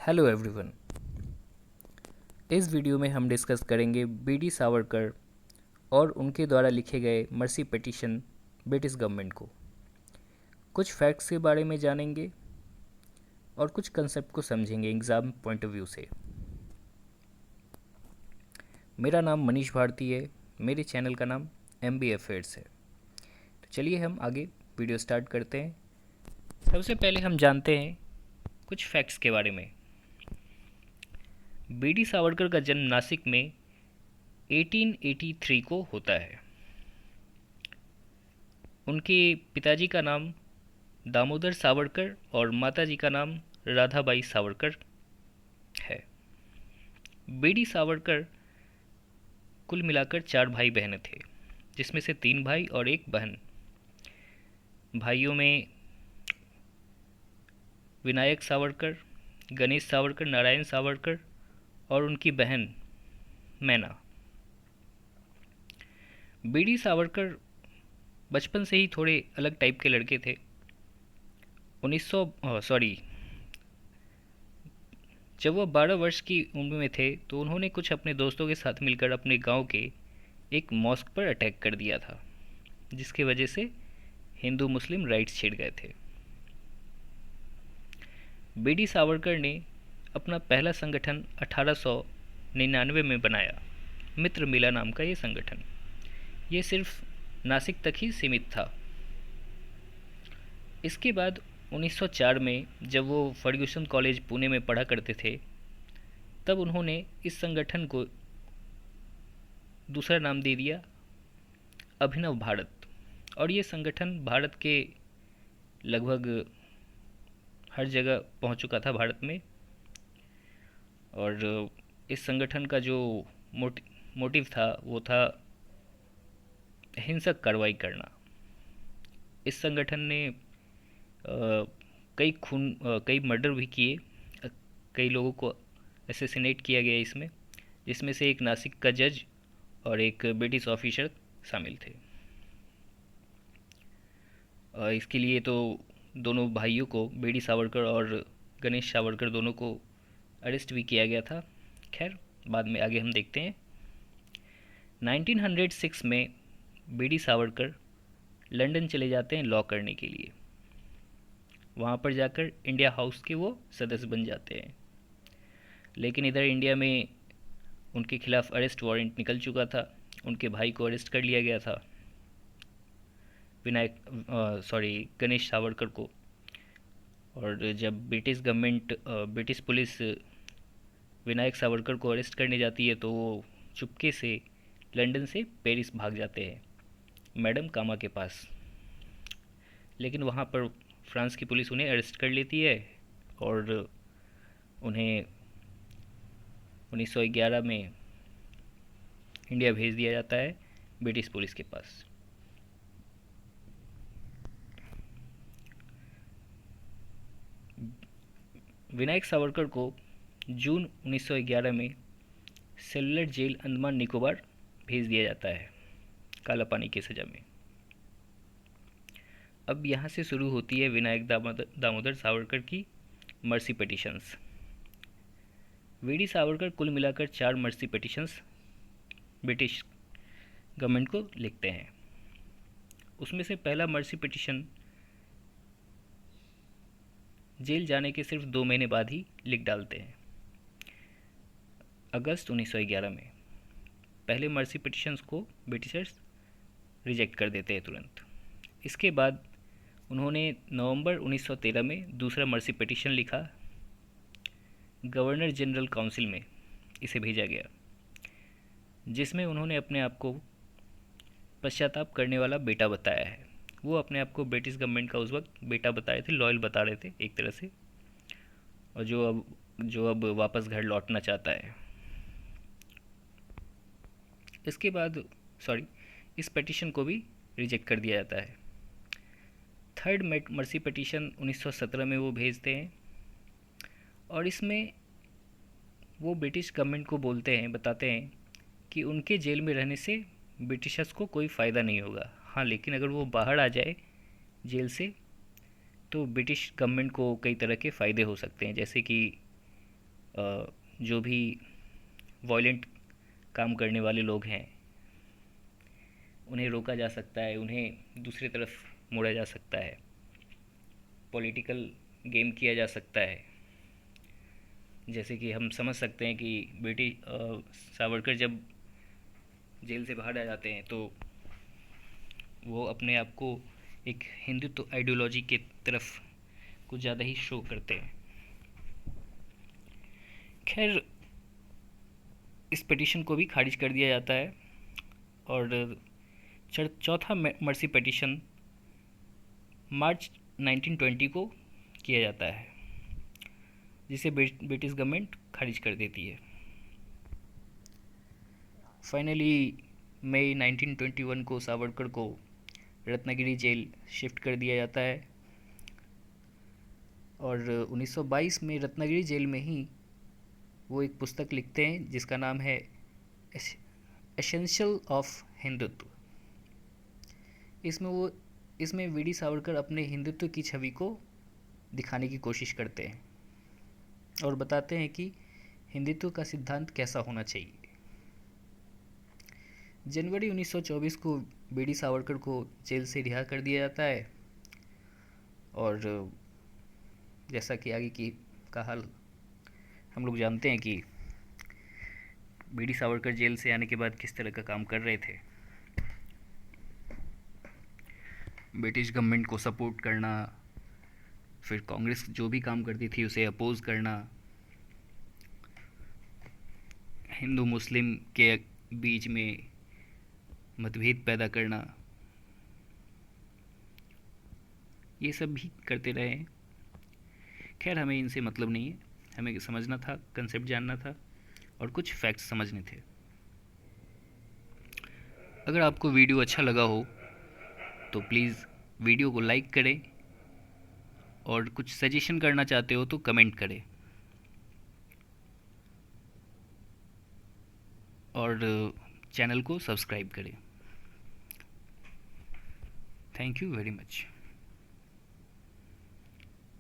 Hello everyone. इस video में हम डिस्कस करेंगे बीडी सावरकर और उनके द्वारा लिखे गए मर्सी पिटीशन ब्रिटिश गवर्नमेंट को। कुछ फैक्ट्स के बारे में जानेंगे और कुछ कंसेप्ट को समझेंगे एग्ज़ाम पॉइंट ऑफ व्यू से। मेरा नाम मनीष भारती है। मेरे चैनल का नाम MB अफेयर्स है। तो चलिए हम आगे वीडियो स्टार्ट करते हैं। सबसे पहले हम जानते हैं कुछ फैक्ट्स के बारे में। बीडी सावरकर का जन्म नासिक में 1883 को होता है। उनके पिताजी का नाम दामोदर सावरकर और माताजी का नाम राधाबाई सावरकर है। बीडी सावरकर कुल मिलाकर 4 भाई बहन थे, जिसमें से 3 भाई और 1 बहन। भाइयों में विनायक सावरकर, गणेश सावरकर, नारायण सावरकर और उनकी बहन मैना। बीडी सावरकर बचपन से ही थोड़े अलग टाइप के लड़के थे। 1900 सॉरी जब वह 12 वर्ष की उम्र में थे तो उन्होंने कुछ अपने दोस्तों के साथ मिलकर अपने गांव के एक मॉस्क पर अटैक कर दिया था, जिसकी वजह से हिंदू मुस्लिम राइट्स छिड़ गए थे। बीडी सावरकर ने अपना पहला संगठन 1899 में बनाया। मित्र मेला नाम का ये संगठन, ये सिर्फ नासिक तक ही सीमित था। इसके बाद 1904 में जब वो फर्ग्यूसन कॉलेज पुणे में पढ़ा करते थे, तब उन्होंने इस संगठन को दूसरा नाम दे दिया अभिनव भारत। और ये संगठन भारत के लगभग हर जगह पहुंच चुका था भारत में। और इस संगठन का जो मोटिव था वो था हिंसक कार्रवाई करना। इस संगठन ने कई मर्डर भी किए, कई लोगों को असैसिनेट किया गया इसमें, जिसमें से एक नासिक का जज और एक ब्रिटिश ऑफिसर शामिल थे। इसके लिए तो दोनों भाइयों को, बीडी सावरकर और गणेश सावरकर, दोनों को अरेस्ट भी किया गया था। खैर, बाद में आगे हम देखते हैं। 1906 में बीडी सावरकर लंदन चले जाते हैं लॉ करने के लिए। वहाँ पर जाकर इंडिया हाउस के वो सदस्य बन जाते हैं। लेकिन इधर इंडिया में उनके खिलाफ अरेस्ट वारंट निकल चुका था। उनके भाई को अरेस्ट कर लिया गया था, गणेश सावरकर को। और जब ब्रिटिश पुलिस विनायक सावरकर को अरेस्ट करने जाती है तो वो चुपके से लंदन से पेरिस भाग जाते हैं मैडम कामा के पास। लेकिन वहाँ पर फ्रांस की पुलिस उन्हें अरेस्ट कर लेती है और उन्हें 1911 में इंडिया भेज दिया जाता है ब्रिटिश पुलिस के पास। विनायक सावरकर को जून 1911 में सेलुलर जेल अंडमान निकोबार भेज दिया जाता है काला पानी की सज़ा में। अब यहाँ से शुरू होती है विनायक दामोदर सावरकर की मर्सी पिटीशंस। वीडी सावरकर कुल मिलाकर 4 मर्सी पिटीशंस ब्रिटिश गवर्नमेंट को लिखते हैं। उसमें से पहला मर्सी पिटीशन जेल जाने के सिर्फ 2 महीने बाद ही लिख डालते हैं, अगस्त 1911 में। पहले मर्सी पिटीशंस को ब्रिटिशर्स रिजेक्ट कर देते हैं तुरंत। इसके बाद उन्होंने नवंबर 1913 में दूसरा मर्सी पिटीशन लिखा। गवर्नर जनरल काउंसिल में इसे भेजा गया, जिसमें उन्होंने अपने आप को पश्चाताप करने वाला बेटा बताया है। वो अपने आप को ब्रिटिश गवर्नमेंट का उस वक्त बेटा बता रहे थे, लॉयल बता रहे थे एक तरह से, और जो अब वापस घर लौटना चाहता है। इसके बाद इस पिटीशन को भी रिजेक्ट कर दिया जाता है। थर्ड मर्सी पिटीशन 1917 में वो भेजते हैं और इसमें वो ब्रिटिश गवर्नमेंट को बताते हैं कि उनके जेल में रहने से ब्रिटिशर्स को कोई फ़ायदा नहीं होगा। हाँ, लेकिन अगर वो बाहर आ जाए जेल से तो ब्रिटिश गवर्नमेंट को कई तरह के फ़ायदे हो सकते हैं, जैसे कि जो भी वॉयलेंट काम करने वाले लोग हैं उन्हें रोका जा सकता है, उन्हें दूसरी तरफ मोड़ा जा सकता है, पॉलिटिकल गेम किया जा सकता है। जैसे कि हम समझ सकते हैं कि सावरकर जब जेल से बाहर आ जाते हैं तो वो अपने आप को एक हिंदुत्व आइडियोलॉजी के तरफ कुछ ज़्यादा ही शो करते हैं। खैर, इस पिटीशन को भी खारिज कर दिया जाता है और चौथा मर्सी पिटीशन मार्च 1920 को किया जाता है, जिसे ब्रिटिश गवर्नमेंट खारिज कर देती है। फाइनली मई 1921 को सावरकर को रत्नागिरी जेल शिफ्ट कर दिया जाता है और 1922 में रत्नागिरी जेल में ही वो एक पुस्तक लिखते हैं जिसका नाम है एसेंशियल ऑफ हिंदुत्व। इसमें वीडी सावरकर अपने हिंदुत्व की छवि को दिखाने की कोशिश करते हैं और बताते हैं कि हिंदुत्व का सिद्धांत कैसा होना चाहिए। जनवरी 1924 को वीडी सावरकर को जेल से रिहा कर दिया जाता है और जैसा कि आगे की का हाल हम लोग जानते हैं कि वीडी सावरकर जेल से आने के बाद किस तरह का काम कर रहे थे। ब्रिटिश गवर्नमेंट को सपोर्ट करना, फिर कांग्रेस जो भी काम करती थी उसे अपोज करना, हिंदू मुस्लिम के बीच में मतभेद पैदा करना, ये सब भी करते रहे हैं। खैर, हमें इनसे मतलब नहीं है, हमें समझना था, कंसेप्ट जानना था और कुछ फैक्ट्स समझने थे। अगर आपको वीडियो अच्छा लगा हो तो प्लीज़ वीडियो को लाइक करें और कुछ सजेशन करना चाहते हो तो कमेंट करें और चैनल को सब्सक्राइब करें। Thank you very much.